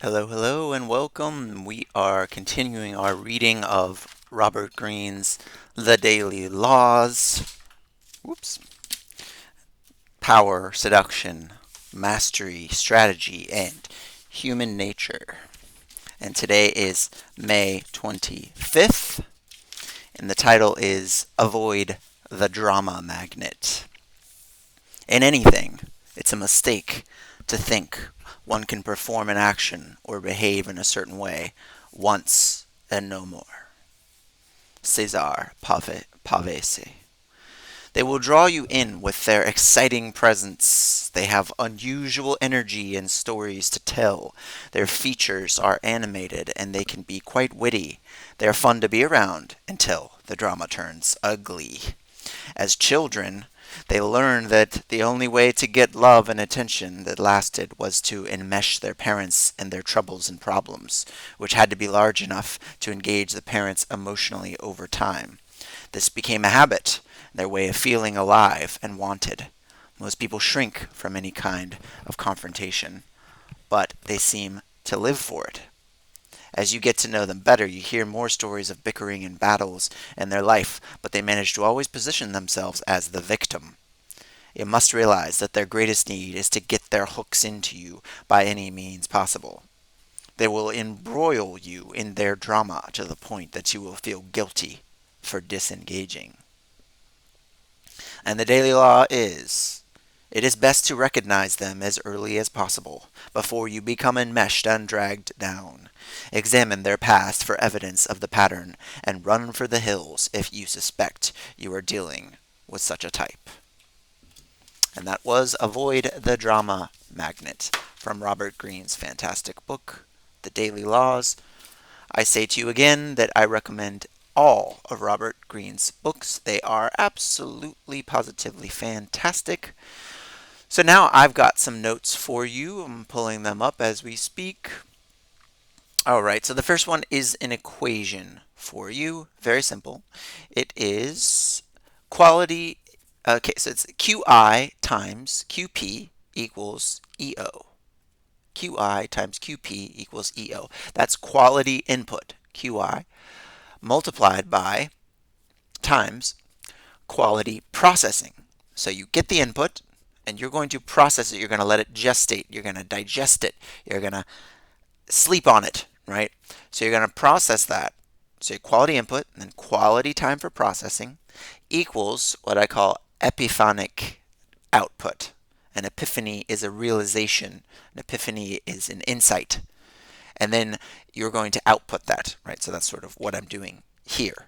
Hello, hello, and welcome. We are continuing our reading of Robert Greene's The Daily Laws. Whoops. Power, Seduction, Mastery, Strategy, and Human Nature. And today is May 25th, and the title is Avoid the Drama Magnet. In anything, it's a mistake to think one can perform an action or behave in a certain way once and no more. Cesar Pavese. They will draw you in with their exciting presence. They have unusual energy and stories to tell. Their features are animated and they can be quite witty. They are fun to be around until the drama turns ugly. As children, they learned that the only way to get love and attention that lasted was to enmesh their parents in their troubles and problems, which had to be large enough to engage the parents emotionally over time. This became a habit, their way of feeling alive and wanted. Most people shrink from any kind of confrontation, but they seem to live for it. As you get to know them better, you hear more stories of bickering and battles in their life, but they manage to always position themselves as the victim. You must realize that their greatest need is to get their hooks into you by any means possible. They will embroil you in their drama to the point that you will feel guilty for disengaging. And the daily law is it is best to recognize them as early as possible, before you become enmeshed and dragged down. Examine their past for evidence of the pattern, and run for the hills if you suspect you are dealing with such a type. And that was Avoid the Drama Magnet from Robert Greene's fantastic book, The Daily Laws. I say to you again that I recommend all of Robert Greene's books. They are absolutely, positively fantastic. So now I've got some notes for you. I'm pulling them up as we speak. All right, so the first one is an equation for you. Very simple. It is quality. Okay, so it's QI times QP equals EO. QI times QP equals EO. That's quality input, QI, multiplied by times quality processing. So you get the input and you're going to process it. You're going to let it gestate. You're going to digest it. You're going to sleep on it, right? So you're going to process that. So your quality input and then quality time for processing equals what I call epiphanic output. An epiphany is a realization. An epiphany is an insight. And then you're going to output that, right? So that's sort of what I'm doing here.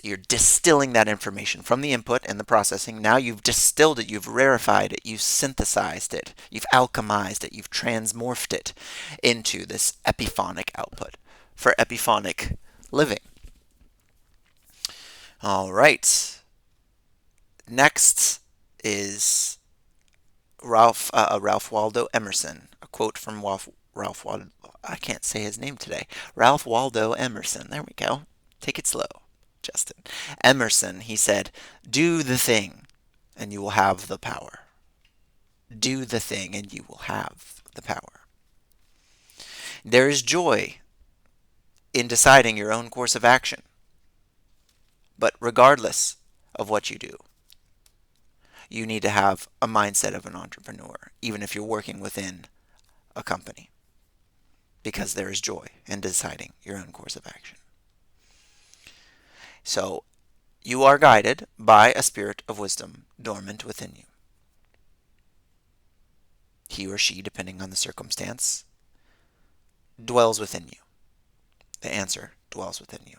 You're distilling that information from the input and the processing. Now you've distilled it, you've rarefied it, you've synthesized it, you've alchemized it, you've transmorphed it into this epiphonic output for epiphonic living. All right. Next is Ralph Waldo Emerson. A quote from Ralph Waldo. I can't say his name today. Ralph Waldo Emerson. There we go. Take it slow, Justin. Emerson, he said, "Do the thing, and you will have the power. Do the thing, and you will have the power." There is joy in deciding your own course of action, but regardless of what you do, you need to have a mindset of an entrepreneur, even if you're working within a company, because there is joy in deciding your own course of action. So, you are guided by a spirit of wisdom dormant within you. He or she, depending on the circumstance, dwells within you. The answer dwells within you.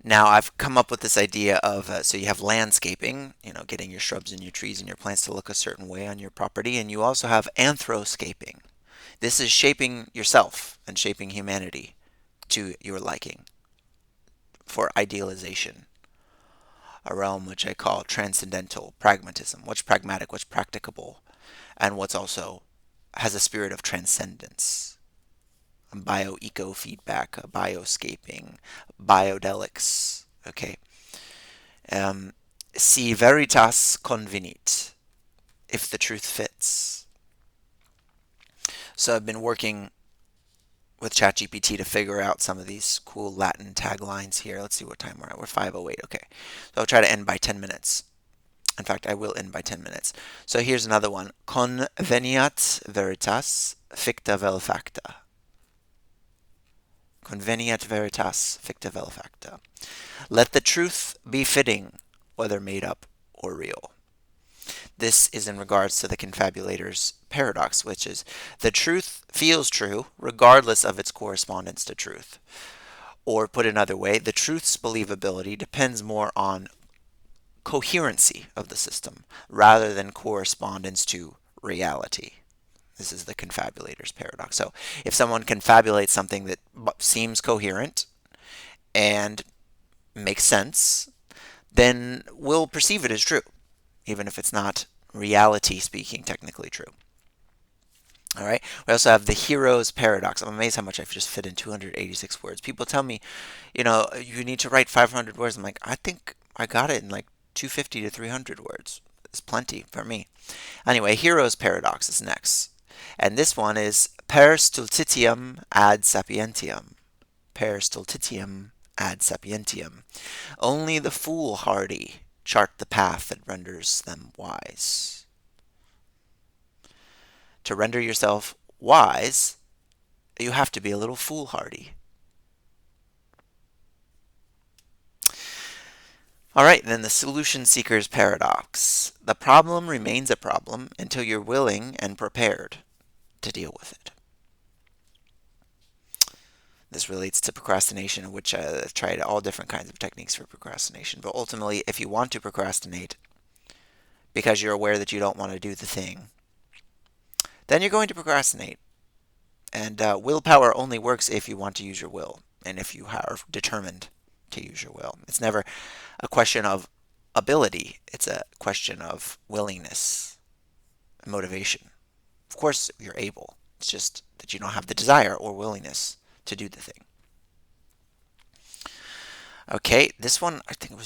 Now, I've come up with this idea of so you have landscaping, getting your shrubs and your trees and your plants to look a certain way on your property, and you also have anthroscaping. This is shaping yourself and shaping humanity to your liking for idealization, a realm which I call transcendental pragmatism. What's pragmatic, what's practicable, and what's also has a spirit of transcendence. Bio-eco feedback, bioscaping, biodelics. Okay. Si veritas convenit, if the truth fits. So I've been working with ChatGPT to figure out some of these cool Latin taglines here. Let's see what time we're at. We're 5:08. Okay. So I'll try to end by 10 minutes. In fact, I will end by 10 minutes. So here's another one. Conveniat veritas ficta vel facta. Conveniat veritas ficta vel facta. Let the truth be fitting, whether made up or real. This is in regards to the confabulator's paradox, which is the truth feels true regardless of its correspondence to truth. Or put another way, the truth's believability depends more on coherency of the system rather than correspondence to reality. This is the confabulator's paradox. So if someone confabulates something that seems coherent and makes sense, then we'll perceive it as true, even if it's not reality speaking technically true. All right. We also have the hero's paradox. I'm amazed how much I've just fit in 286 words. People tell me, you need to write 500 words. I'm like, I think I got it in like 250 to 300 words. It's plenty for me. Anyway, hero's paradox is next. And this one is per stultitiam ad sapientiam. Per stultitiam ad sapientiam. Only the foolhardy chart the path that renders them wise. To render yourself wise, you have to be a little foolhardy. All right, then the solution seeker's paradox. The problem remains a problem until you're willing and prepared to deal with it. This relates to procrastination, which I've tried all different kinds of techniques for procrastination. But ultimately, if you want to procrastinate because you're aware that you don't want to do the thing, then you're going to procrastinate. And willpower only works if you want to use your will and if you are determined to use your will. It's never a question of ability, it's a question of willingness and motivation. Of course, you're able, it's just that you don't have the desire or willingness to do the thing. Okay, this one, I think it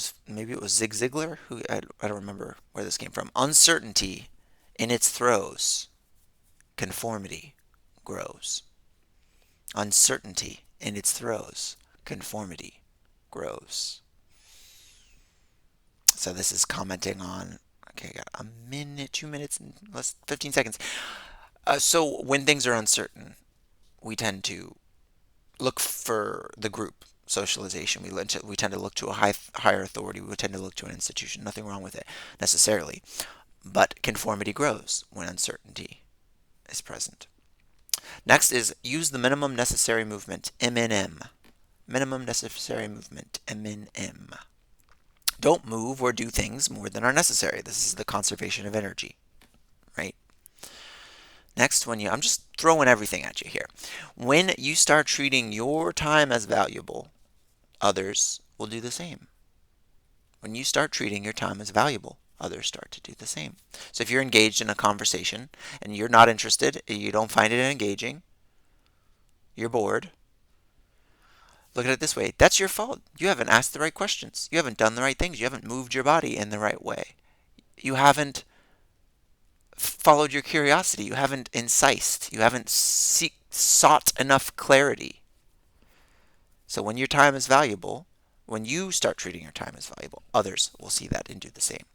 was Zig Ziglar, who I don't remember where this came from. Uncertainty in its throes, conformity grows. Uncertainty in its throes, conformity grows. So this is commenting on, okay, I got a minute, 2 minutes, and less 15 seconds. So when things are uncertain, we tend to look for the group socialization. We tend to look to a higher authority. We tend to look to an institution. Nothing wrong with it necessarily. But conformity grows when uncertainty is present. Next is use the minimum necessary movement, MNM. Minimum necessary movement, MNM. Don't move or do things more than are necessary. This is the conservation of energy, right? Next, I'm just throwing everything at you here. When you start treating your time as valuable, others will do the same. When you start treating your time as valuable, others start to do the same. So if you're engaged in a conversation and you're not interested, you don't find it engaging, you're bored, look at it this way. That's your fault. You haven't asked the right questions. You haven't done the right things. You haven't moved your body in the right way. You haven't followed your curiosity. You haven't incised. You haven't sought enough clarity. So when your time is valuable, when you start treating your time as valuable, others will see that and do the same.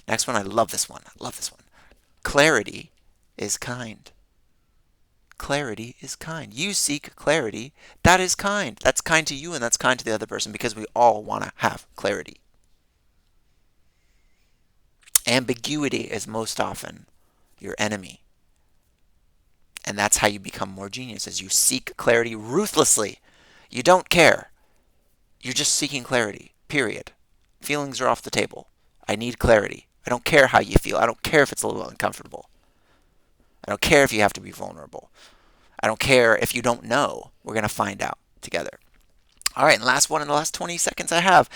Next one, I love this one. Clarity is kind. Clarity is kind. You seek clarity. That is kind. That's kind to you and that's kind to the other person because we all want to have clarity. Ambiguity is most often your enemy. And that's how you become more genius, as you seek clarity ruthlessly. You don't care. You're just seeking clarity, period. Feelings are off the table. I need clarity. I don't care how you feel. I don't care if it's a little uncomfortable. I don't care if you have to be vulnerable. I don't care if you don't know. We're going to find out together. All right, and last one in the last 20 seconds I have.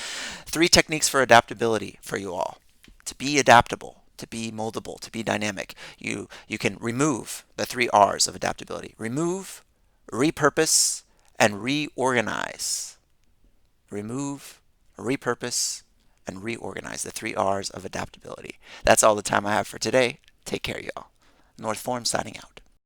3 techniques for adaptability for you all. To be adaptable, to be moldable, to be dynamic. You can remove the 3 R's of adaptability. Remove, repurpose, and reorganize. Remove, repurpose, and reorganize. The 3 R's of adaptability. That's all the time I have for today. Take care, y'all. NorthForm signing out.